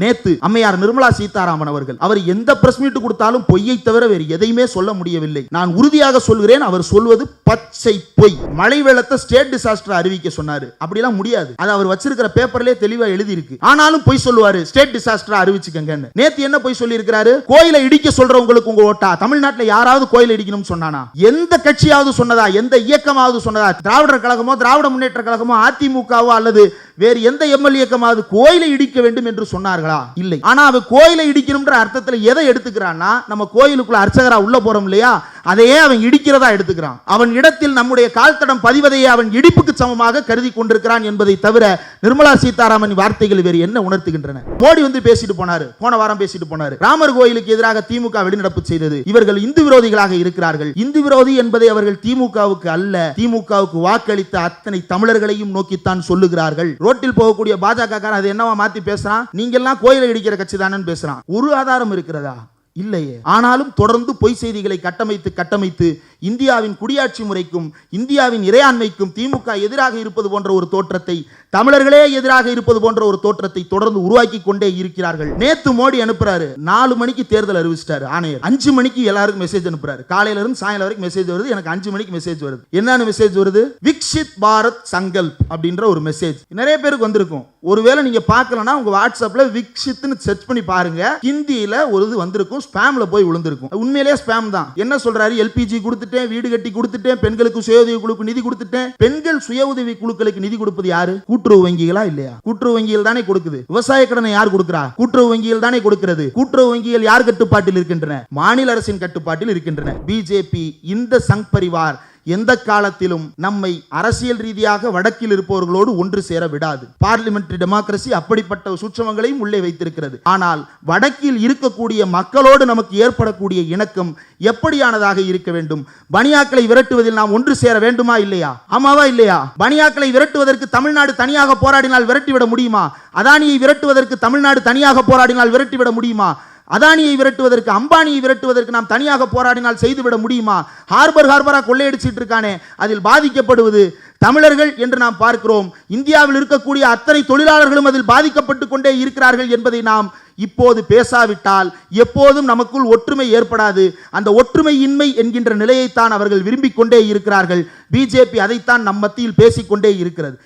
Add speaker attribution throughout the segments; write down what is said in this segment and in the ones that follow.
Speaker 1: நேத்து அம்மையார் நிர்மலா சீதாராமன் அவர்கள் அவர் எந்த பிரஸ் மீட் கொடுத்தாலும் பொய்யை தவிர வேறு எதையுமே சொல்ல முடியவில்லை. நான் உறுதியாக சொல்கிறேன், அவர் சொல்வது பச்சை பொய். மழை வெள்ளத்தை ஸ்டேட் டிசாஸ்டர் அறிவிக்க சொன்னாரு, அப்படிலாம் முடியாது. அது அவர் வச்சிருக்கிற பேப்பர்லயே தெளிவா எழுதி இருக்கு. ஆனாலும் பொய் சொல்லுவாரு, ஸ்டேட் டிசாஸ்டர் அறிவிச்சுக்கங்கன்னு. நேத்து என்ன பொய் சொல்லி இருக்கிறாரு? கோயிலை இடிக்க சொல்றவங்களுக்கு உங்க ஓட்டா? தமிழ்நாட்டில் யாராவது கோயிலை இடிக்கணும்னு சொன்னானா? எந்த கட்சியாவது சொன்னதா? எந்த இயக்கமாவது சொன்னதா? திராவிடர் கழகமோ திராவிட முன்னேற்ற கழகமோ அதிமுகவோ அல்லது வேறு எந்த எம்எல்ஏ இயக்கமாவது கோயிலை இடிக்க வேண்டும் என்று சொன்னார்களா? இல்லை. ஆனா அவன் கோயிலை இடிக்கணும்ன்ற அர்த்தத்தில் எதை எடுத்துக்கிறான்னா, நம்ம கோயிலுக்குள்ள அர்ச்சகரா உள்ள போறோம் இல்லையா, அதையே அவன் இடிக்கிறதா எடுத்துக்கிறான். அவன் இடத்தில் நம்முடைய கால் தடம் பதிவதையே அவன் இடிப்புக்கு சமமாக கருதி கொண்டிருக்கிறான் என்பதை தவிர நிர்மலா சீதாராமன் வார்த்தைகள் வேறு என்ன உணர்த்துகின்றன? மோடி வந்து பேசிட்டு போனாரு, போன வாரம் பேசிட்டு போனாரு. ராமர் கோயிலுக்கு எதிராக திமுக வெளிநடப்பு செய்தது. இவர்கள் இந்து விரோதிகளாக இருக்கிறார்கள். இந்து விரோதி என்பதை அவர்கள் திமுகவுக்கு அல்ல, திமுகவுக்கு வாக்களித்த அத்தனை தமிழர்களையும் நோக்கித்தான் சொல்லுகிறார்கள். ரோட்டில் போகக்கூடிய பாஜக அது என்னவா மாத்தி பேசுறான்? நீங்க எல்லாம் கோயிலை இடிக்கிற கட்சி தானே பேசுறான். ஒரு ஆதாரம் இருக்கிறதா? இல்லையே. ஆனாலும் தொடர்ந்து பொய் செய்திகளை கட்டமைத்து இந்தியாவின் குடியாட்சி முறைக்கும் இந்தியாவின் இறையாண்மைக்கும் திமுக எதிராக இருப்பது போன்ற ஒரு தோற்றத்தை, தமிழர்களே எதிராக இருப்பது போன்ற ஒரு தோற்றத்தை தொடர்ந்து உருவாக்கி கொண்டே இருக்கிறார்கள். நேத்து மோடி அனுப்புறாரு, 4 மணிக்கு தேர்தல் அறிவிச்சிட்டாரு ஆணையர். 5 மணிக்கு எல்லாருக்கும் மெசேஜ் அனுப்புறாரு. காலையில இருந்து சாயங்காலம் வரைக்கும் மெசேஜ் வருது. எனக்கு 5 மணிக்கு மெசேஜ் வருது. என்னன்னு மெசேஜ் வருது? விக்ஷித் பாரத் சங்கல்ப் அப்படின்ற ஒரு மெசேஜ் நிறைய பேருக்கு வந்திருக்கும். ஒருவேளை நீங்க பார்க்கலன்னா உங்க வாட்ஸ்அப்ல விக்ஷித்னு சர்ச் பண்ணி பாருங்க. ஹிந்தியில ஒரு இது வந்திருக்கும், ஸ்பாம்ல போய் விழுந்திருக்கும். உண்மையிலேயே ஸ்பாம் தான். என்ன சொல்றாரு? எல்பிஜி கொடுத்துட்டேன், வீடு கட்டி கொடுத்துட்டேன், பெண்களுக்கு சுய உதவி குழுக்கு நிதி கொடுத்துட்டேன். பெண்கள் சுய உதவி குழுக்களுக்கு நிதி கொடுப்பது யாரு? கூட்டுறவு வங்கிகளா? இல்லையா? கூட்டுறவு வங்கிகள் தானே கொடுக்குது. விவசாய கடனை யார் கொடுக்கிறா? கூட்டுறவு வங்கிகள் தானே கொடுக்கிறது. கூட்டுறவு வங்கிகள் யார் கட்டுப்பாட்டில் இருக்கின்றன? மாநில அரசின் கட்டுப்பாட்டில் இருக்கின்றன. பிஜேபி இந்த சங் பரிவார் எந்த காலத்திலும் நம்மை அரசியல் ரீதியாக வடக்கில் இருப்பவர்களோடு ஒன்று சேர விடாது. பார்லிமெண்டரி டெமோக்ரசி அப்படிப்பட்ட சூட்சமங்களையும் உள்ளே வைத்திருக்கிறது. ஆனால் வடக்கில் இருக்கக்கூடிய மக்களோடு நமக்கு ஏற்படக்கூடிய இணக்கம் எப்படியானதாக இருக்க வேண்டும்? பனியாக்களை விரட்டுவதில் நாம் ஒன்று சேர வேண்டுமா இல்லையா? ஆமாவா இல்லையா? பனியாக்களை விரட்டுவதற்கு தமிழ்நாடு தனியாக போராடினால் விரட்டிவிட முடியுமா? அதானியை விரட்டுவதற்கு தமிழ்நாடு தனியாக போராடினால் விரட்டிவிட முடியுமா? அதானியை விரட்டுவதற்கு, அம்பானியை விரட்டுவதற்கு நாம் தனியாக போராடினால் செய்துவிட முடியுமா? ஹார்பரா கொள்ளையடிச்சிட்டு இருக்கானே, அதில் பாதிக்கப்படுவது தமிழர்கள் என்று நாம் பார்க்கிறோம். இந்தியாவில் இருக்கக்கூடிய அத்தனை தொழிலாளர்களும் அதில் பாதிக்கப்பட்டு கொண்டே இருக்கிறார்கள் என்பதை நாம் இப்போது பேசாவிட்டால் எப்போதும் நமக்குள் ஒற்றுமை ஏற்படாது. அந்த ஒற்றுமை இன்மை என்கின்ற நிலையைத்தான் அவர்கள் விரும்பிக் கொண்டே இருக்கிறார்கள். பிஜேபி அதைத்தான் நம் மத்தியில் பேசிக்கொண்டே இருக்கிறது.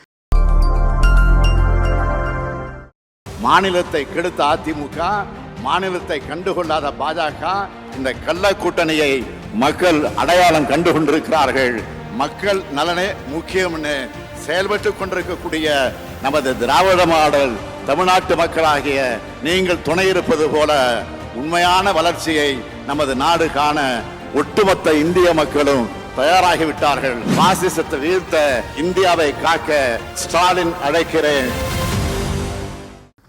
Speaker 2: மாநிலத்தை கெடுத்த அதிமுக, மாநிலத்தை கண்டுகொள்ளாத பாஜக, இந்த கள்ள கூட்டணியை மக்கள் அடையாளம் கண்டு கொண்டிருக்கிறார்கள். மக்கள் நலனே முக்கியம்னு செயல்பட்டு கொண்டிருக்கக்கூடிய நமது திராவிட மாடல் தமிழ்நாட்டு மக்களாகிய நீங்கள் துணை இருப்பது போல உண்மையான வளர்ச்சியை நமது நாடு காண ஒட்டுமொத்த இந்திய மக்களும் தயாராகிவிட்டார்கள். பாசிசத்தை வீழ்த்த இந்தியாவை காக்க ஸ்டாலின் அழைக்கிறேன்.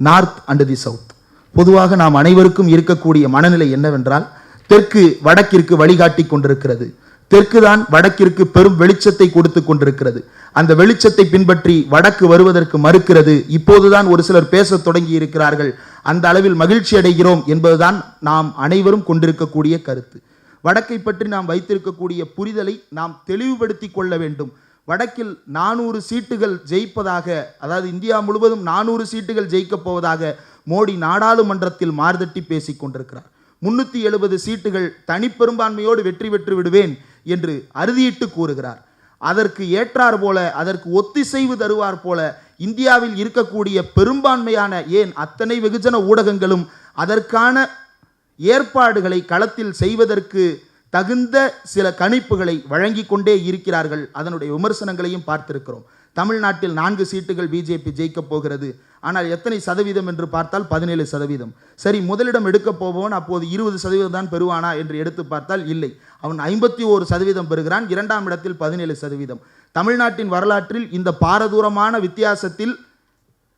Speaker 1: நார்த் அண்ட் தி சவுத், பொதுவாக நாம் அனைவருக்கும் இருக்கக்கூடிய மனநிலை என்னவென்றால், தெற்கு வடக்கிற்கு வழிகாட்டி கொண்டிருக்கிறது. தெற்கு தான் வடக்கிற்கு பெரும் வெளிச்சத்தை கொடுத்து கொண்டிருக்கிறது. அந்த வெளிச்சத்தை பின்பற்றி வடக்கு வருவதற்கு மறுக்கிறது. இப்போதுதான் ஒரு சிலர் பேச தொடங்கி இருக்கிறார்கள். அந்த அளவில் மகிழ்ச்சி அடைகிறோம் என்பதுதான் நாம் அனைவரும் கொண்டிருக்கக்கூடிய கருத்து. வடக்கை பற்றி நாம் வைத்திருக்கக்கூடிய புரிதலை நாம் தெளிவுபடுத்தி கொள்ள வேண்டும். வடக்கில் 400 சீட்டுகள் ஜெயிப்பதாக, அதாவது இந்தியா முழுவதும் 400 சீட்டுகள் ஜெயிக்கப் போவதாக மோடி நாடாளுமன்றத்தில் மார்தட்டி பேசிக் கொண்டிருக்கிறார். 370 சீட்டுகள் தனிப்பெரும்பான்மையோடு வெற்றி பெற்று விடுவேன் என்று அறுதியிட்டு கூறுகிறார். அதற்கு ஏற்றார் போல, அதற்கு ஒத்திசைவு தருவார் போல இந்தியாவில் இருக்கக்கூடிய பெரும்பான்மையான, ஏன் அத்தனை வெகுஜன ஊடகங்களும் அதற்கான ஏற்பாடுகளை களத்தில் செய்வதற்கு தகுந்த சில கணிப்புகளை வழங்கி கொண்டே இருக்கிறார்கள். அதனுடைய விமர்சனங்களையும் பார்த்திருக்கிறோம். தமிழ்நாட்டில் 4 சீட்டுகள் பிஜேபி ஜெயிக்கப் போகிறது. ஆனால் எத்தனை சதவீதம் என்று பார்த்தால் 17%. சரி, முதலிடம் எடுக்கப் போபவன் அப்போது 20% தான் பெறுவானா என்று எடுத்து பார்த்தால் இல்லை, அவன் 51% பெறுகிறான். 2ஆம் இடத்தில் 17%. தமிழ்நாட்டின் வரலாற்றில் இந்த பாரதூரமான வித்தியாசத்தில்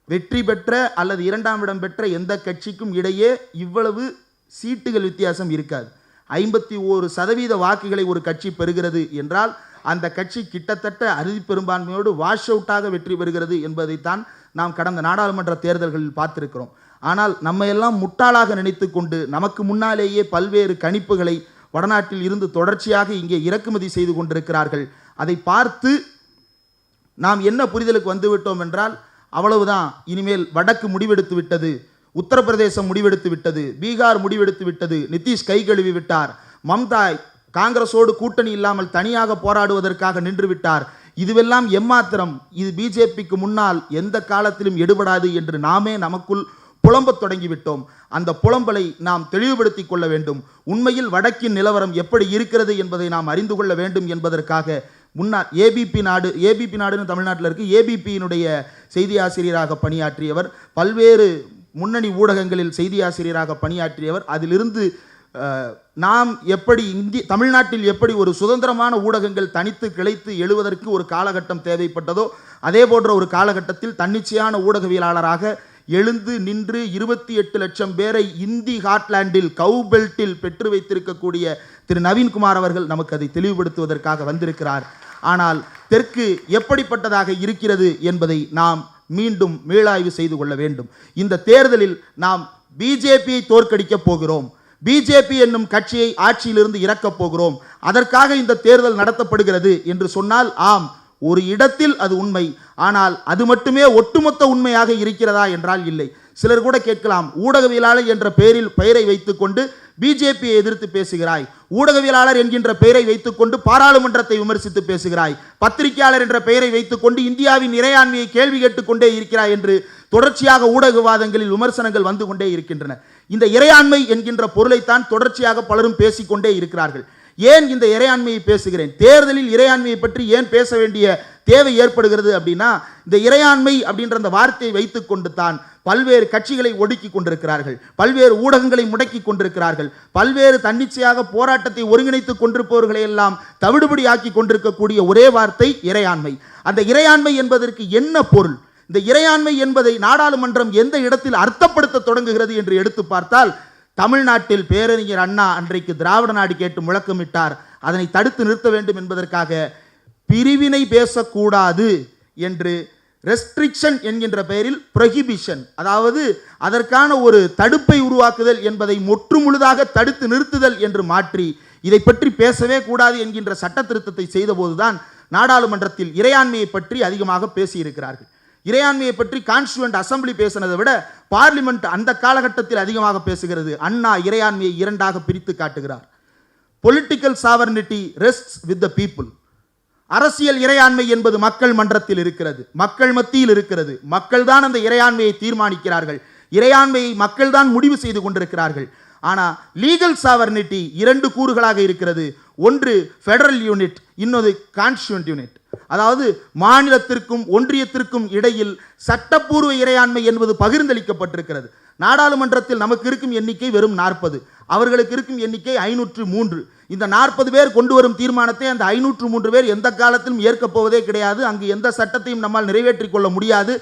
Speaker 1: வெற்றி பெற்ற அல்லது 2ஆம் இடம் பெற்ற எந்த கட்சிக்கும் இடையே இவ்வளவு சீட்டுகள் வித்தியாசம் இருக்காது. 51% வாக்குகளை ஒரு கட்சி பெறுகிறது என்றால் அந்த கட்சி கிட்டத்தட்ட அறுதி பெரும்பான்மையோடு வாஷ் அவுட்டாக வெற்றி பெறுகிறது என்பதைத்தான் நாம் கடந்த நாடாளுமன்ற தேர்தல்களில் பார்த்திருக்கிறோம். ஆனால் நம்ம எல்லாம் முட்டாளாக நினைத்து கொண்டு நமக்கு முன்னாலேயே பல்வேறு கணிப்புகளை வடநாட்டில் இருந்து தொடர்ச்சியாக இங்கே இறக்குமதி செய்து கொண்டிருக்கிறார்கள். அதை பார்த்து நாம் என்ன புரிதலுக்கு வந்துவிட்டோம் என்றால், அவ்வளவுதான், இனிமேல் வடக்கு முடிவெடுத்து விட்டது, உத்தரப்பிரதேசம் முடிவெடுத்து விட்டது, பீகார் முடிவெடுத்து விட்டது, நிதிஷ் கை கழுவி விட்டார், மம்தா காங்கிரஸோடு கூட்டணி இல்லாமல் தனியாக போராடுவதற்காக நின்று விட்டார். இதுவெல்லாம் எம்மாத்திரம், இது பிஜேபிக்கு முன்னால் எந்த காலத்திலும் எடுபடாது என்று நாமே நமக்குள் புலம்பத் தொடங்கிவிட்டோம். அந்த புலம்பலை நாம் தெளிவுபடுத்திக் கொள்ள வேண்டும். உண்மையில் வடக்கின் நிலவரம் எப்படி இருக்கிறது என்பதை நாம் அறிந்து கொள்ள வேண்டும் என்பதற்காக முன்னாள் ஏபிபி நாடுன்னு தமிழ்நாட்டில் இருக்கு, ஏபிபியினுடைய செய்தி ஆசிரியராக பணியாற்றியவர், பல்வேறு முன்னணி ஊடகங்களில் செய்தி ஆசிரியராக பணியாற்றியவர். அதிலிருந்து நாம் எப்படி தமிழ்நாட்டில் எப்படி ஒரு சுதந்திரமான ஊடகங்கள் தனித்து கிளைத்து எழுவதற்கு ஒரு காலகட்டம் தேவைப்பட்டதோ அதே போன்ற ஒரு காலகட்டத்தில் தன்னிச்சையான ஊடகவியலாளராக எழுந்து நின்று 28 லட்சம் பேரை இந்தி ஹார்ட்லாண்டில் கவுபெல்ட்டில் பெற்று வைத்திருக்கக்கூடிய திரு நவீன்குமார் அவர்கள் நமக்கு அதை தெளிவுபடுத்துவதற்காக வந்திருக்கிறார். ஆனால் தெற்கு எப்படிப்பட்டதாக இருக்கிறது என்பதை நாம் மீண்டும் மீளாய்வு செய்து கொள்ள வேண்டும். இந்த தேர்தலில் நாம் பிஜேபியை தோற்கடிக்கப் போகிறோம், பிஜேபி என்னும் கட்சியை ஆட்சியிலிருந்து இறக்கப் போகிறோம், அதற்காக இந்த தேர்தல் நடத்தப்படுகிறது என்று சொன்னால் ஆம், ஒரு இடத்தில் அது உண்மை. ஆனால் அது மட்டுமே ஒட்டுமொத்த உண்மையாக இருக்கிறதா என்றால் இல்லை. சிலர் கூட கேட்கலாம், ஊடகவியலாளர் என்ற பெயரை வைத்துக்கொண்டு பிஜேபியை எதிர்த்து பேசுகிறாய், ஊடகவியலாளர் என்கின்ற பெயரை வைத்துக்கொண்டு பாராளுமன்றத்தை விமர்சித்து பேசுகிறாய், பத்திரிகையாளர் என்ற பெயரை வைத்துக்கொண்டு இந்தியாவின் இறையாண்மையை கேள்வி கேட்டுக்கொண்டே இருக்கிறாய் என்று தொடர்ச்சியாக ஊடகவாதங்களில் விமர்சனங்கள் வந்து கொண்டே இருக்கின்றன. இந்த இறையாண்மை என்கின்ற பொருளைத்தான் தொடர்ச்சியாக பலரும் பேசிக்கொண்டே இருக்கிறார்கள். ஏன் இந்த இறையாண்மையை பேசுகிறேன், தேர்தலில் இறையாண்மையை பற்றி ஏன் பேச வேண்டிய தேவை ஏற்படுகிறது அப்படின்னா, இந்த இறையாண்மை அப்படின்ற அந்த வார்த்தையை வைத்துக்கொண்டு தான் பல்வேறு கட்சிகளை ஒடுக்கி கொண்டிருக்கிறார்கள், பல்வேறு ஊடகங்களை முடக்கி கொண்டிருக்கிறார்கள், பல்வேறு தன்னிச்சையாக போராட்டத்தை ஒருங்கிணைத்துக் கொண்டிருப்பவர்களை எல்லாம் தவிடுபடி ஆக்கி கொண்டிருக்கக்கூடிய ஒரே வார்த்தை இறையாண்மை. அந்த இறையாண்மை என்பதற்கு என்ன பொருள், இந்த இறையாண்மை என்பதை நாடாளுமன்றம் எந்த இடத்தில் அர்த்தப்படுத்த தொடங்குகிறது என்று எடுத்து பார்த்தால், தமிழ்நாட்டில் பேரறிஞர் அண்ணா அன்றைக்கு திராவிட நாடு கேட்டு முழக்கமிட்டார். அதனை தடுத்து நிறுத்த வேண்டும் என்பதற்காக பிரிவினை பேசக்கூடாது என்று ரெஸ்ட்ரிக்ஷன் என்கின்ற பெயரில் ப்ரொஹிபிஷன், அதாவது அதற்கான ஒரு தடுப்பை உருவாக்குதல் என்பதை முற்றுமுழுதாக தடுத்து நிறுத்துதல் என்று மாற்றி இதை பற்றி பேசவே கூடாது என்கின்ற சட்ட திருத்தத்தை செய்தபோதுதான் நாடாளுமன்றத்தில் இறையாண்மையை பற்றி அதிகமாக பேசியிருக்கிறார்கள். இறையாண்மையை பற்றி கான்ஸ்டியூவன்ட் அசம்பிளி பேசினதை விட பார்லிமெண்ட் அந்த காலகட்டத்தில் அதிகமாக பேசுகிறது. அண்ணா இறையாண்மையை இரண்டாக பிரித்து காட்டுகிறார். Political sovereignty rests with the people. அரசியல் இறையாண்மை என்பது மக்கள் மன்றத்தில் இருக்கிறது, மக்கள் மத்தியில் இருக்கிறது. மக்கள் தான் அந்த இறையாண்மையை தீர்மானிக்கிறார்கள், இறையாண்மையை மக்கள் தான் முடிவு செய்து கொண்டிருக்கிறார்கள். ஆனால் லீகல் சாவர்னிட்டி இரண்டு கூறுகளாக இருக்கிறது. ஒன்று ஃபெடரல் யூனிட், இன்னொரு கான்ஸ்டியூவன்ட் யூனிட். அதாவது மாநிலத்திற்கும் ஒன்றியத்திற்கும் இடையில் சட்டப்பூர்வ இறையாண்மை என்பது பகிர்ந்தளிக்கப்பட்டிருக்கிறது. நாடாளுமன்றத்தில் நமக்கு இருக்கும் எண்ணிக்கை வெறும் 40, அவர்களுக்கு இருக்கும் எண்ணிக்கை 503. இந்த 40 பேர் கொண்டு வரும் தீர்மானத்தை அந்த 503 பேர் எந்த காலத்திலும் ஏற்கப் போவதே கிடையாது. அங்கு எந்த சட்டத்தையும் நம்மால் நிறைவேற்றிக் கொள்ள முடியாது.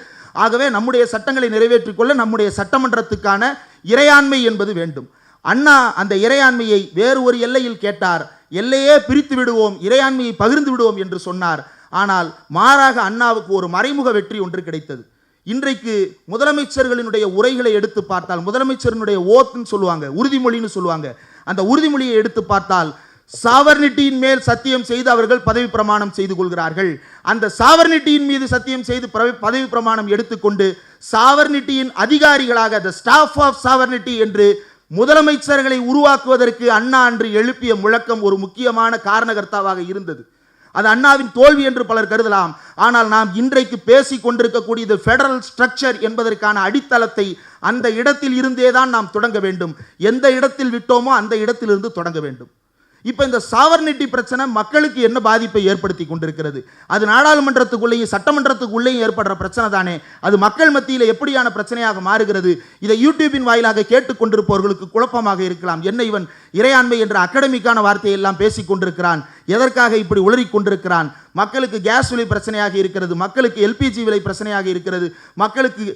Speaker 1: ஆகவே நம்முடைய சட்டங்களை நிறைவேற்றிக் கொள்ள நம்முடைய சட்டமன்றத்துக்கான இறையாண்மை என்பது வேண்டும். அண்ணா அந்த இறையாண்மையை வேறு ஒரு எல்லையில் கேட்டார். எல்லையே பிரித்து விடுவோம், இறையாண்மையை பகிர்ந்து விடுவோம் என்று சொன்னார். ஆனால் மாறாக அண்ணாவுக்கு ஒரு மறைமுக வெற்றி ஒன்று கிடைத்தது. இன்றைக்கு முதலமைச்சர்களினுடைய உரைகளை எடுத்து பார்த்தால், முதலமைச்சரினுடைய ஓத்துன்னு சொல்லுவாங்க, உறுதிமொழின்னு சொல்லுவாங்க. அந்த உறுதிமொழியை எடுத்து பார்த்தால் சாவர்னிட்டியின் மேல் சத்தியம் செய்து அவர்கள் பதவி பிரமாணம் செய்து கொள்கிறார்கள். அந்த சாவர்னிட்டியின் மீது சத்தியம் செய்து பதவி பிரமாணம் எடுத்துக்கொண்டு சாவர்னிட்டியின் அதிகாரிகளாக த ஸ்டாஃப் ஆஃப் சாவர்னிட்டி என்று முதலமைச்சர்களை உருவாக்குவதற்கு அண்ணா அன்று எழுப்பிய முழக்கம் ஒரு முக்கியமான காரணகர்த்தாவாக இருந்தது. அது அண்ணாவின் தோல்வி என்று பலர் கருதலாம். ஆனால் நாம் இன்றைக்கு பேசிக் கொண்டிருக்கக்கூடியது ஃபெடரல் ஸ்ட்ரக்சர் என்பதற்கான அடித்தளத்தை அந்த இடத்தில் இருந்தேதான் நாம் தொடங்க வேண்டும். எந்த இடத்தில் விட்டோமோ அந்த இடத்திலிருந்து தொடங்க வேண்டும். இப்போ இந்த சாவர்னிட்டி பிரச்சனை மக்களுக்கு என்ன பாதிப்பை ஏற்படுத்தி கொண்டிருக்கிறது? அது நாடாளுமன்றத்துக்குள்ளேயும் சட்டமன்றத்துக்குள்ளேயும் ஏற்படுற பிரச்சனை தானே. அது மக்கள் மத்தியில் எப்படியான பிரச்சனையாக மாறுகிறது? இதை யூடியூபின் வாயிலாக கேட்டுக்கொண்டிருப்பவர்களுக்கு குழப்பமாக இருக்கலாம். என்ன இவன் இறையாண்மை என்ற அகடமிக்கான வார்த்தையை எல்லாம் பேசிக் கொண்டிருக்கிறான், எதற்காக இப்படி உளறிக் கொண்டிருக்கிறான்? மக்களுக்கு கேஸ் விலை பிரச்சனையாக இருக்கிறது, மக்களுக்கு எல்பிஜி விலை பிரச்சனையாக இருக்கிறது, மக்களுக்கு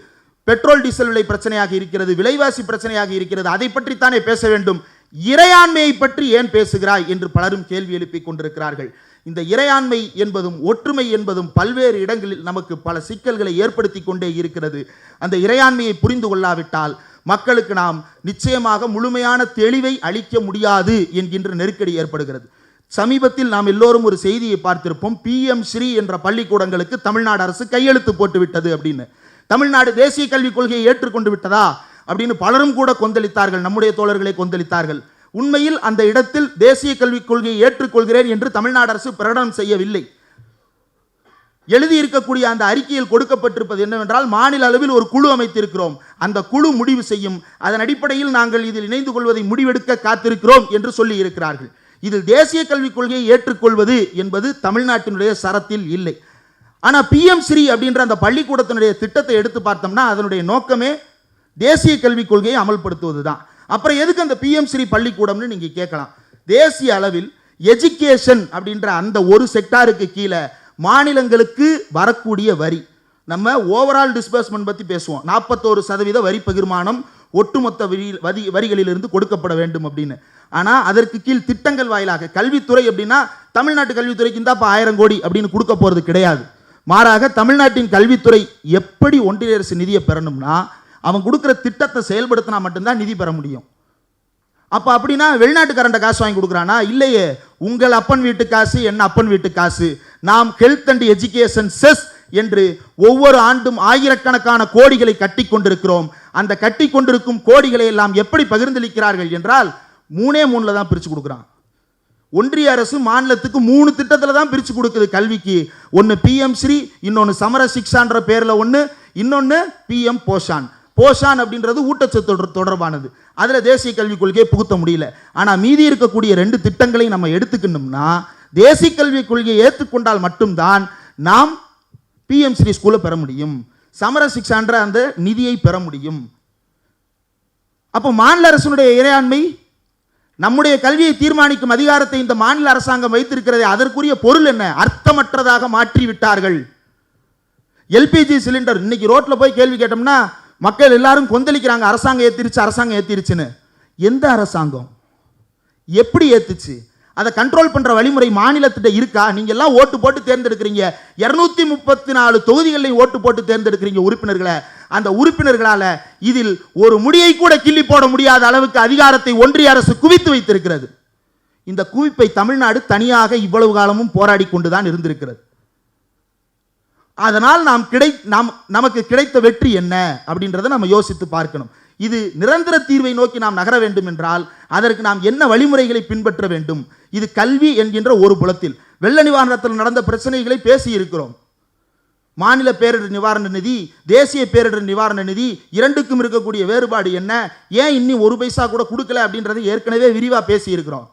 Speaker 1: பெட்ரோல் டீசல் விலை பிரச்சனையாக இருக்கிறது, விலைவாசி பிரச்சனையாக இருக்கிறது. அதை பற்றித்தானே பேச வேண்டும். இறையாண்மையை பற்றி ஏன் பேசுகிறாய் என்று பலரும் கேள்வி எழுப்பிக் கொண்டிருக்கிறார்கள். இந்த இறையாண்மை என்பதும் ஒற்றுமை என்பதும் பல்வேறு இடங்களில் நமக்கு பல சிக்கல்களை ஏற்படுத்தி கொண்டே இருக்கிறது. அந்த இறையாண்மையை புரிந்து கொள்ளாவிட்டால் மக்களுக்கு நாம் நிச்சயமாக முழுமையான தெளிவை அளிக்க முடியாது என்கின்ற நெருக்கடி ஏற்படுகிறது. சமீபத்தில் நாம் எல்லோரும் ஒரு செய்தியை பார்த்திருப்போம். PM ஸ்ரீ என்ற பள்ளிக்கூடங்களுக்கு தமிழ்நாடு அரசு கையெழுத்து போட்டு விட்டது அப்படின்னு. தமிழ்நாடு தேசிய கல்விக் கொள்கையை ஏற்றுக்கொண்டு விட்டதா? அப்படின்னு பலரும் கூட கொந்தளித்தார்கள், நம்முடைய தோழர்களை கொந்தளித்தார்கள். உண்மையில் அந்த இடத்தில் தேசிய கல்விக் கொள்கையை ஏற்றுக்கொள்கிறேன் என்று தமிழ்நாடு அரசு பிரகடனம் செய்யவில்லை. எழுதியிருக்கக்கூடிய அந்த அறிக்கையில் கொடுக்கப்பட்டிருப்பது என்னவென்றால், மாநில அளவில் ஒரு குழு அமைத்திருக்கிறோம், அந்த குழு முடிவு செய்யும், அதன் அடிப்படையில் நாங்கள் இதில் இணைந்து கொள்வதை முடிவெடுக்க காத்திருக்கிறோம் என்று சொல்லி இருக்கிறார்கள். இதில் தேசிய கல்விக் கொள்கையை ஏற்றுக்கொள்வது என்பது தமிழ்நாட்டினுடைய சரத்தில் இல்லை. ஆனால் பிஎம் ஸ்ரீ அப்படின்ற அந்த பள்ளிக்கூடத்தினுடைய திட்டத்தை எடுத்து பார்த்தோம்னா அதனுடைய நோக்கமே தேசிய கல்விக் கொள்கையை அமல்படுத்துவது தான். அப்புறம் எதுக்கு அந்த பிஎம் ஸ்ரீ பள்ளிக்கூடம்னு நீங்க கேட்கலாம். தேசிய அளவில் எஜுகேஷன் அப்படின்ற அந்த ஒரு செக்டாருக்கு கீழே மாநிலங்களுக்கு வரக்கூடிய வரி, நம்ம ஓவரால் டிஸ்பர்ஸ்மெண்ட் பற்றி பேசுவோம், 41% வரி பகிர்மானம் ஒட்டுமொத்த வரிகளிலிருந்து கொடுக்கப்பட வேண்டும் அப்படின்னு. ஆனால் அதற்கு கீழ் திட்டங்கள் வாயிலாக கல்வித்துறை அப்படின்னா தமிழ்நாட்டு கல்வித்துறைக்கு இந்தாப்பா 1000 கோடி அப்படின்னு கொடுக்க போகிறது கிடையாது. மாறாக தமிழ்நாட்டின் கல்வித்துறை எப்படி ஒன்றிய அரசு நிதியை பெறணும்னா அவன் கொடுக்குற திட்டத்தை செயல்படுத்தினா மட்டும்தான் நிதி பெற முடியும். அப்போ அப்படின்னா வெளிநாட்டுக்காரண்ட காசு வாங்கி கொடுக்குறானா? இல்லையே, உங்கள் அப்பன் வீட்டு காசு, என் அப்பன் வீட்டு காசு. நாம் ஹெல்த் அண்ட் எஜுகேஷன் செஸ் என்று ஒவ்வொரு ஆண்டும் ஆயிரக்கணக்கான கோடிகளை கட்டி கொண்டிருக்கிறோம். அந்த கட்டி கொண்டிருக்கும் கோடிகளை எல்லாம் எப்படி பகிர்ந்தளிக்கிறார்கள் என்றால் 3 தான் பிரித்து கொடுக்குறான். ஒன்றிய அரசு மாநிலத்துக்கு 3 திட்டத்தில் தான் பிரித்து கொடுக்குது கல்விக்கு. ஒன்று பிஎம் ஸ்ரீ, இன்னொன்று சமர சிக்ஷான்ற பேரில் ஒன்று, இன்னொன்று பிஎம் போஷான். போஷான் அப்படின்றது ஊட்டச்சத்து தொடர்பானது. அதில் தேசிய கல்விக் கொள்கையை புகுத்த முடியல. ஆனால் மீதி இருக்கக்கூடிய 2 திட்டங்களை நம்ம எடுத்துக்கணும்னா தேசிய கல்விக் கொள்கையை ஏற்றுக்கொண்டால் மட்டும்தான் நாம் பிஎம் ஸ்ரீ ஸ்கூலை பெற முடியும், சமர சிக்ஷான்ற அந்த நிதியை பெற முடியும். அப்போ மாநில அரசினுடைய இறையாண்மை, நம்முடைய கல்வியை தீர்மானிக்கும் அதிகாரத்தை இந்த மாநில அரசாங்கம் வைத்திருக்கிறதே, அதற்குரிய பொருள் என்ன? அர்த்தமற்றதாக மாற்றி விட்டார்கள். எல்பிஜி சிலிண்டர் இன்னைக்கு ரோட்ல போய் கேள்வி கேட்டோம்னா மக்கள் எல்லாரும் கொந்தளிக்கிறாங்க, அரசாங்கம் ஏத்திருச்சுன்னு. எந்த அரசாங்கம் எப்படி ஏத்துச்சு? அதை கண்ட்ரோல் பண்ற வழிமுறை மாநிலத்திட்ட இருக்கா? நீங்க எல்லாம் ஓட்டு போட்டு தேர்ந்தெடுக்கிறீங்க, 234 தொகுதிகளில் ஓட்டு போட்டு தேர்ந்தெடுக்கிறீங்க உறுப்பினர்களை. அந்த உறுப்பினர்களால இதில் ஒரு முடியை கூட கிள்ளி போட முடியாத அளவுக்கு அதிகாரத்தை ஒன்றிய அரசு குவித்து வைத்திருக்கிறது. இந்த குவிப்பை தமிழ்நாடு தனியாக இவ்வளவு காலமும் போராடி கொண்டுதான் இருந்திருக்கிறது. அதனால் நமக்கு கிடைத்த வெற்றி என்ன அப்படின்றத நம்ம யோசித்து பார்க்கணும். இது நிரந்தர தீர்வை நோக்கி நாம் நகர வேண்டும் என்றால் அதற்கு நாம் என்ன வழிமுறைகளை பின்பற்ற வேண்டும்? இது கல்வி என்கின்ற ஒரு புலத்தில் வெள்ள நிவாரணத்தில் நடந்த பிரச்சனைகளை பேசி இருக்கிறோம். மாநில பேரிடர் நிவாரண நிதி, தேசிய பேரிடர் நிவாரண நிதி, இரண்டுக்கும் இருக்கக்கூடிய வேறுபாடு என்ன, ஏன் இன்னும் 1 பைசா கூட கொடுக்கல அப்படின்றத ஏற்கனவே விரிவாக பேசி இருக்கிறோம்.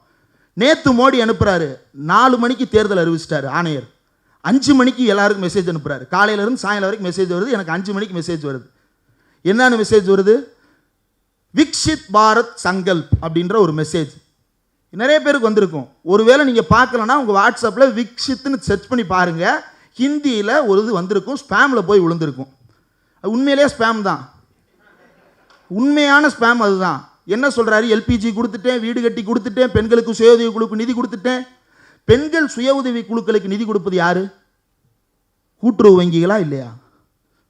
Speaker 1: நேத்து மோடி அனுப்புறாரு, 4 மணிக்கு தேர்தல் அறிவிச்சிட்டாரு ஆணையர், 5 மணிக்கு எல்லாருக்கும் மெசேஜ் அனுப்புறாரு. காலையில இருந்து சாயங்காலம் வரைக்கும் மெசேஜ் வருது, எனக்கு 5 மணிக்கு மெசேஜ் வருது. என்னன்னு மெசேஜ் வருது? விக்ஷித் பாரத் சங்கல்ப் அப்படின்ற ஒரு மெசேஜ் நிறைய பேருக்கு வந்திருக்கும். ஒருவேளை நீங்க பார்க்கலன்னா உங்க வாட்ஸ்அப்ல விக்ஷித்னு சர்ச் பண்ணி பாருங்க, ஹிந்தியில் ஒரு இது வந்திருக்கும், ஸ்பேமில் போய் விழுந்திருக்கும். உண்மையிலே ஸ்பேம் தான், உண்மையான ஸ்பேம் அதுதான். என்ன சொல்றாரு? எல்பிஜி கொடுத்துட்டேன், வீடு கட்டி கொடுத்துட்டேன், பெண்களுக்கு சுய உதவி குழுக்கு நிதி கொடுத்துட்டேன். பெண்கள் சுய உதவி குழுக்களுக்கு நிதி கொடுப்பது யாரு? கூட்டுறவு வங்கிகளா இல்லையா?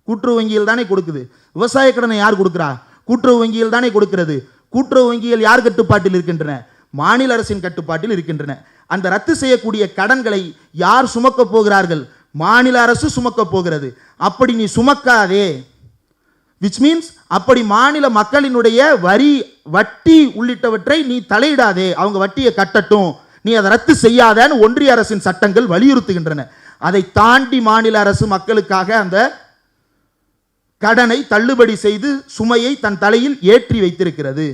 Speaker 1: கூட்டுறவு வங்கிகள் தானே கொடுக்குது. விவசாய கடனை யார் கொடுக்குறா? கூட்டுறவு வங்கிகள் தானே கொடுக்கிறது. கூட்டுறவு வங்கிகள் யார் கட்டுப்பாட்டில் இருக்கின்றன? மாநில அரசின் கட்டுப்பாட்டில் இருக்கின்றன. அந்த ரத்து செய்யக்கூடிய கடன்களை யார் சுமக்க போகிறார்கள்? மாநில அரசு சுமக்க போகிறது. அப்படி நீ சுமக்காதே, விச் மீன்ஸ் அப்படி மாநில மக்களினுடைய வரி, வட்டி உள்ளிட்டவற்றை நீ தலையிடாதே, அவங்க வட்டியை கட்டட்டும், நீ அதை ரத்து செய்யாதன்னு ஒன்றிய அரசின் சட்டங்கள் வலியுறுத்துகின்றன. அதை தாண்டி மாநில அரசு மக்களுக்காக அந்த கடனை தள்ளுபடி செய்து சுமையை தன் தலையில் ஏற்றி வைத்திருக்கிறது.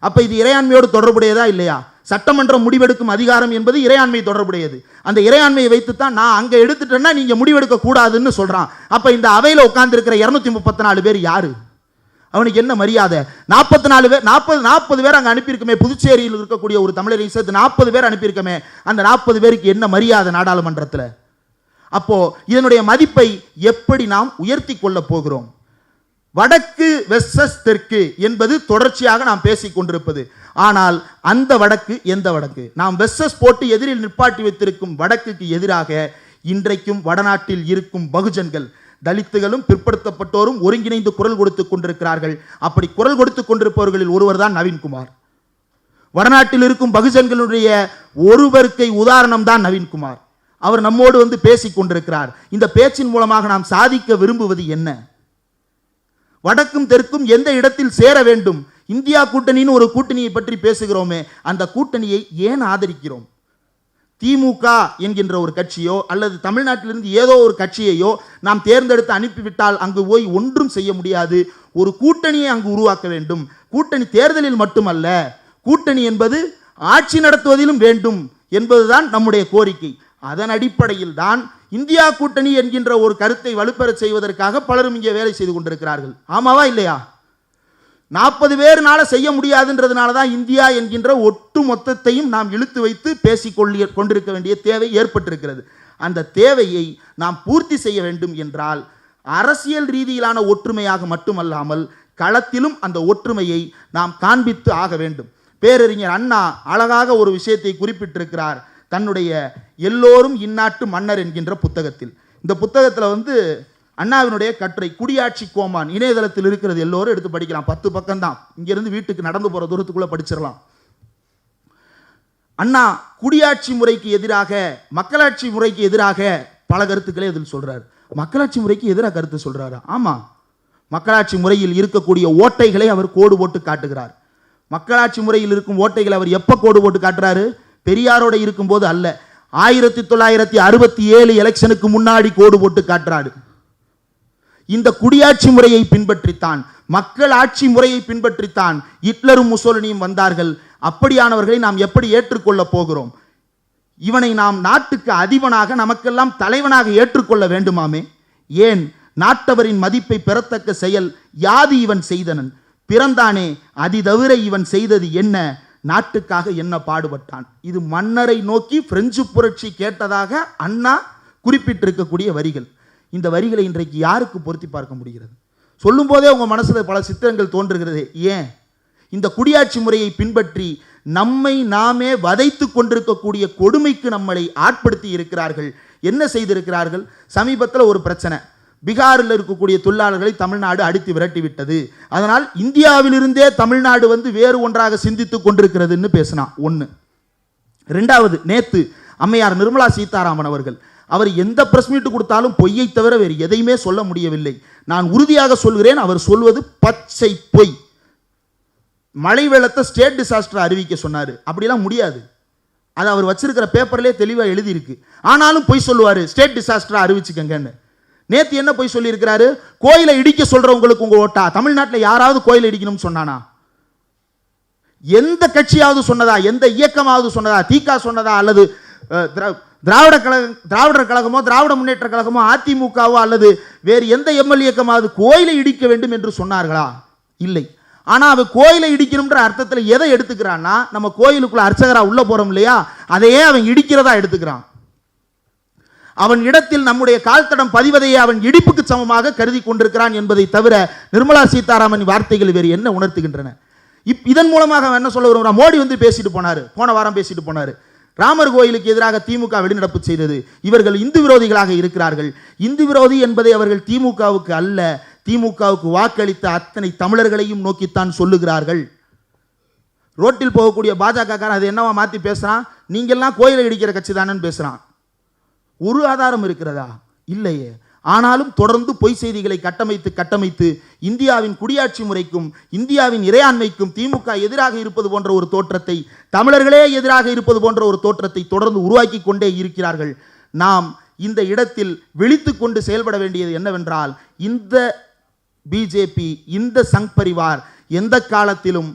Speaker 1: அப்ப இது இறையாண்மையோடு தொடர்புடையதா இல்லையா? சட்டமன்றம் முடிவெடுக்கும் அதிகாரம் என்பது இறையாண்மை தொடர்புடையது. அந்த இறையாண்மையை வைத்துத்தான் நான் அங்க எடுத்துட்டேன்னா நீங்க முடிவெடுக்க கூடாதுன்னு சொல்றான். அப்ப இந்த அவையில உட்கார்ந்து இருக்கிற 234 பேர் யாரு? அவனுக்கு என்ன மரியாதை? 44 பேர், 40 பேர் அங்க அனுப்பியிருக்கமே, புதுச்சேரியில் இருக்கக்கூடிய ஒரு தமிழரை சேர்த்து 40 பேர் அனுப்பியிருக்கமே, அந்த 40 பேருக்கு என்ன மரியாதை நாடாளுமன்றத்தில்? அப்போ இதனுடைய மதிப்பை எப்படி நாம் உயர்த்தி கொள்ள போகிறோம்? வடக்கு வெர்சஸ் தெற்கு என்பது தொடர்ச்சியாக நாம் பேசிக் கொண்டிருப்பது. ஆனால் அந்த வடக்கு எந்த வடக்கு? நாம் வெர்சஸ் போட்டு எதிரில் நிப்பாட்டி வைத்திருக்கும் வடக்குக்கு எதிராக இன்றைக்கும் வடநாட்டில் இருக்கும் பகுஜன்கள், தலித்துகளும் பிற்படுத்தப்பட்டோரும் ஒருங்கிணைந்து குரல் கொடுத்துக் கொண்டிருக்கிறார்கள். அப்படி குரல் கொடுத்துக் கொண்டிருப்பவர்களில் ஒருவர் தான் நவீன்குமார். வடநாட்டில் இருக்கும் பகுஜன்களுடைய ஒருவருக்கு உதாரணம் தான் நவீன்குமார். அவர் நம்மோடு வந்து பேசிக் கொண்டிருக்கிறார். இந்த பேச்சின் மூலமாக நாம் சாதிக்க விரும்புவது என்ன? வடக்கும் தெற்கும் எந்த இடத்தில் சேர வேண்டும்? இந்தியா கூட்டணின்னு ஒரு கூட்டணியை பற்றி பேசுகிறோமே, அந்த கூட்டணியை ஏன் ஆதரிக்கிறோம்? திமுக என்கின்ற ஒரு கட்சியோ அல்லது தமிழ்நாட்டிலிருந்து ஏதோ ஒரு கட்சியையோ நாம் தேர்ந்தெடுத்து அனுப்பிவிட்டால் அங்கு போய் ஒன்றும் செய்ய முடியாது. ஒரு கூட்டணியை அங்கு உருவாக்க வேண்டும். கூட்டணி தேர்தலில் மட்டுமல்ல, கூட்டணி என்பது ஆட்சி நடத்துவதிலும் வேண்டும் என்பதுதான் நம்முடைய கோரிக்கை. அதன் அடிப்படையில் தான் இந்தியா கூட்டணி என்கின்ற ஒரு கருத்தை வலுப்பெறச் செய்வதற்காக பலரும் இங்கே வேலை செய்து கொண்டிருக்கிறார்கள். ஆமாவா இல்லையா? 40 பேர்னால செய்ய முடியாதுன்றதுனால தான் இந்தியா என்கின்ற ஒட்டு மொத்தத்தையும் நாம் இழுத்து வைத்து கொண்டிருக்க வேண்டிய தேவை ஏற்பட்டிருக்கிறது. அந்த தேவையை நாம் பூர்த்தி செய்ய வேண்டும் என்றால் அரசியல் ரீதியிலான ஒற்றுமையாக மட்டுமல்லாமல் களத்திலும் அந்த ஒற்றுமையை நாம் காண்பித்து ஆக வேண்டும். பேரறிஞர் அண்ணா அழகாக ஒரு விஷயத்தை குறிப்பிட்டிருக்கிறார் தன்னுடைய எல்லோரும் இந்நாட்டு மன்னர் என்கின்ற புத்தகத்தில். இந்த புத்தகத்தில் அண்ணாவினுடைய கட்டுரை குடியாட்சி கோமான் இணையதளத்தில் இருக்கிறது, எல்லோரும் எடுத்து படிக்கலாம். 10 பக்கம் தான், இங்கிருந்து வீட்டுக்கு நடந்து போகிற தூரத்துக்குள்ளே படிச்சிடலாம். அண்ணா குடியாட்சி முறைக்கு எதிராக மக்களாட்சி முறைக்கு எதிராக பல கருத்துக்களை இதில் சொல்றார். மக்களாட்சி முறைக்கு எதிராக கருத்து சொல்றாரு. ஆமாம், மக்களாட்சி முறையில் இருக்கக்கூடிய ஓட்டைகளை அவர் கோடு போட்டு காட்டுகிறார். மக்களாட்சி முறையில் இருக்கும் ஓட்டைகளை அவர் எப்போ கோடு போட்டு காட்டுறாரு? பெரியாரோட இருக்கும்போது அல்ல, 1967 எலெக்ஷனுக்கு முன்னாடி கோடு போட்டு காட்டுறாரு. இந்த குடியாட்சி முறையை பின்பற்றித்தான், மக்கள் ஆட்சி முறையை பின்பற்றித்தான் ஹிட்லரும் முசோலினியும் வந்தார்கள். அப்படியானவர்களை நாம் எப்படி ஏற்றுக்கொள்ள போகிறோம்? இவனை நாம் நாட்டுக்கு அதிபனாக நமக்கெல்லாம் தலைவனாக ஏற்றுக்கொள்ள வேண்டுமாமே? ஏன் நாட்டவரின் மதிப்பை பெறத்தக்க செயல் யாது இவன் செய்தனன்? பிறந்தானே, அதி தவிர இவன் செய்தது என்ன? நாட்டுக்காக என்ன பாடுபட்டான்? இது மன்னரை நோக்கி பிரெஞ்சு புரட்சி கேட்டதாக அண்ணா குறிப்பிட்டிருக்கக்கூடிய வரிகள். இந்த வரிகளை இன்றைக்கு யாருக்கு பொருத்தி பார்க்க முடிகிறது? சொல்லும் போதே உங்க மனசுல பல சித்திரங்கள் தோன்றுகிறது. ஏன் இந்த குடியாட்சி முறையை பின்பற்றி நம்மை நாமே வதைத்து கொண்டிருக்கக்கூடிய கொடுமைக்கு நம்மளை ஆட்படுத்தி இருக்கிறார்கள். என்ன செய்திருக்கிறார்கள்? சமீபத்தில் ஒரு பிரச்சனை, பீகாரில் இருக்கக்கூடிய தொழிலாளர்களை தமிழ்நாடு அடித்து விரட்டி விட்டது. அதனால் இந்தியாவிலிருந்தே தமிழ்நாடு வேறு ஒன்றாக சிந்தித்துக் கொண்டிருக்கிறதுன்னு பேசினான். ஒன்று. ரெண்டாவது, நேத்து அம்மையார் நிர்மலா சீதாராமன் அவர்கள், அவர் எந்த பிரஸ் மீட் கொடுத்தாலும் பொய்யை தவிர வேறு எதையுமே சொல்ல முடியவில்லை. நான் உறுதியாக சொல்கிறேன், அவர் சொல்வது பச்சை பொய். மழை வெள்ளத்தை ஸ்டேட் டிசாஸ்டர் அறிவிக்க சொன்னார். அப்படிலாம் முடியாது. அது அவர் வச்சிருக்கிற பேப்பர்லேயே தெளிவாக எழுதியிருக்கு. ஆனாலும் பொய் சொல்லுவார், ஸ்டேட் டிசாஸ்டரை அறிவிச்சுக்கங்கன்னு. நேத்து என்ன பொய் சொல்லியிருக்கிறாரு? கோயிலை இடிக்க சொல்றவங்களுக்கு உங்க ஓட்டா? தமிழ்நாட்டில் யாராவது கோயிலை இடிக்கணும்னு சொன்னானா? எந்த கட்சியாவது சொன்னதா? எந்த இயக்கமாவது சொன்னதா? திக சொன்னதா? அல்லது திராவிடர் கழகமோ திராவிட முன்னேற்ற கழகமோ அதிமுகவோ அல்லது வேறு எந்த எம்எல்ஏ இயக்கமாவது கோயிலை இடிக்க வேண்டும் என்று சொன்னார்களா? இல்லை. ஆனால் அவன் கோயிலை இடிக்கணும்ன்ற அர்த்தத்தில் எதை எடுத்துக்கிறான்னா, நம்ம கோயிலுக்குள்ள அர்ச்சகரா உள்ள போறோம் இல்லையா, அதையே அவன் இடிக்கிறதா எடுத்துக்கிறான். அவன் இடத்தில் நம்முடைய கால்தடம் பதிவதையே அவன் இடிப்புக்கு சமமாக கருதி கொண்டிருக்கிறான் என்பதை தவிர நிர்மலா சீதாராமன் வார்த்தைகள் வேறு என்ன உணர்த்துகின்றன? இதன் மூலமாக அவன் என்ன சொல்ல வருகிறான்? மோடி பேசிட்டு போனாரு, போன வாரம் பேசிட்டு போனாரு. ராமர் கோயிலுக்கு எதிராக திமுக வெளிநடப்பு செய்தது. இவர்கள் இந்து விரோதிகளாக இருக்கிறார்கள். இந்து விரோதி என்பதை அவர்கள் திமுகவுக்கு அல்ல, திமுகவுக்கு வாக்களித்த அத்தனை தமிழர்களையும் நோக்கித்தான் சொல்லுகிறார்கள். ரோட்டில் போகக்கூடிய பாஜகக்காரன் அது என்னவா மாற்றி பேசுறான்? நீங்கள்லாம் கோயிலை இடிக்கிற கட்சி தானேன்னு பேசுறான். ஒரு ஆதாரம் இருக்கிறதா? இல்லையே. ஆனாலும் தொடர்ந்து பொய் செய்திகளை கட்டமைத்து இந்தியாவின் குடியாட்சி முறைக்கும் இந்தியாவின் இறையாண்மைக்கும் திமுக எதிராக இருப்பது போன்ற ஒரு தோற்றத்தை, தமிழர்களே எதிராக இருப்பது போன்ற ஒரு தோற்றத்தை தொடர்ந்து உருவாக்கி கொண்டே இருக்கிறார்கள். நாம் இந்த இடத்தில் விழித்து கொண்டு செயல்பட வேண்டியது என்னவென்றால், இந்த பிஜேபி, இந்த சங் பரிவார் எந்த காலத்திலும்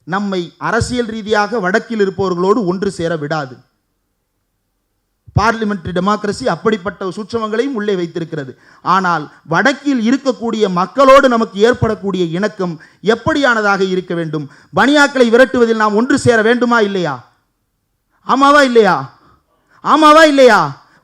Speaker 1: நம்மை அரசியல் ரீதியாக வடக்கில் இருப்பவர்களோடு ஒன்று சேர விடாது. பார்லிமெண்டரி டெமோக்ரஸி அப்படிப்பட்ட சூட்சமங்களையும் உள்ளே வைத்திருக்கிறது. ஆனால் வடக்கில் இருக்கக்கூடிய மக்களோடு நமக்கு ஏற்படக்கூடிய இணக்கம் எப்படியானதாக இருக்க வேண்டும்? பனியாக்களை விரட்டுவதில் நாம் ஒன்று சேர வேண்டுமா இல்லையா? ஆமாவா இல்லையா? ஆமாவா இல்லையா?